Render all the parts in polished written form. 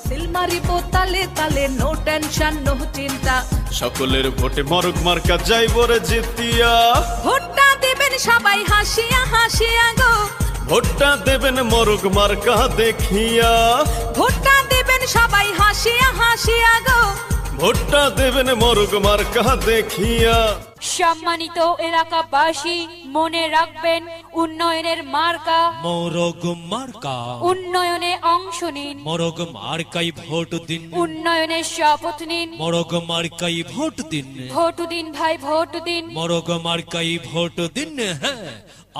সিলমারিব তালে তালে, no tension no চিন্তা। সকলের ভোটে মরগ মার্কা যাইব রে জিতিয়া। ভোটটা দেবেন সবাই হাসিয়া হাসিয়া গো, ভোটটা দেবেন মরগ মার্কা দেখিয়া। ভোটটা দেবেন সবাই হাসিয়া হাসিয়া গো, ভোটটা দেবেন মরগ মার্কা দেখিয়া। সম্মানিত এলাকাবাসী, মনে রাখবেন উন্নয়নের মার্কা মোরগ মার্কা। উন্নয়নে অংশ নিন, মোরগ মার্কাই ভোট দিন। উন্নয়নের শপথ নিন। মোরগ মার্কাই ভোট দিন। ভোট দিন ভাই, ভোট দিন। মোরগ মার্কাই ভোট দিন। হ্যাঁ,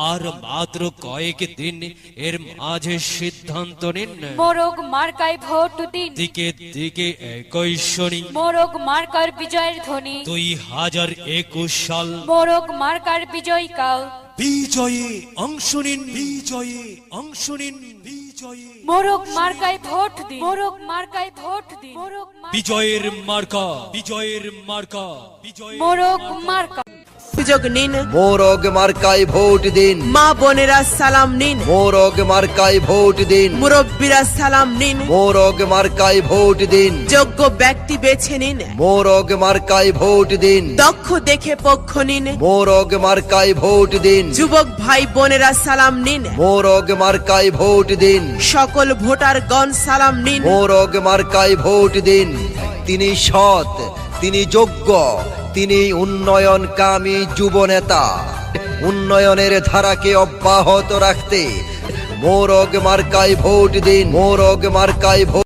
আর মাত্র কয়েক দিন, এর মাঝে সিদ্ধান্ত নিন। মোরগ মার্কায় ভোট দিন। দিকে দিকে একই শনি। মোরগ মার্কার বিজয়ের ধ্বনি। 2021 সাল মোরগ মার্কার বিজয় কাল। বিজয়ে অংশ নিন, বিজয়ে অংশ নিন, বিজয়ে। মোরগ মার্কায় ভোট দিন। মোরগ মার্কায় ভোট দিন। মোরগ বিজয়ের মার্কা, বিজয়ের মার্কা, বিজয়ের মোরগ মার্কা। সুযোগ নিন, মোরগ মার্কায় ভোট দিন। মা বোনেরা সালাম নিন, মোরগ মার্কায় ভোট দিন। মুরব্বীরা সালাম নিন, মোরগ মার্কায় ভোট দিন। যোগ্য ব্যক্তি বেছে নিন, মোরগ মার্কায় ভোট দিন। দক্ষ দেখে পক্ষ নিন, মোরগ মার্কায় ভোট দিন। যুবক ভাই বোনেরা সালাম নিন, মোরগ মার্কায় ভোট দিন। সকল ভোটারগণ সালাম নিন। মোরগ মার্কায় ভোট দিন। তিনি সৎ, তিনি যোগ্য, তিনি উন্নয়নকামী যুব নেতা। উন্নয়নের ধারাকে অব্যাহত রাখতে মোরগ মার্কায় ভোট দিন। মোরগ মার্কায় ভোট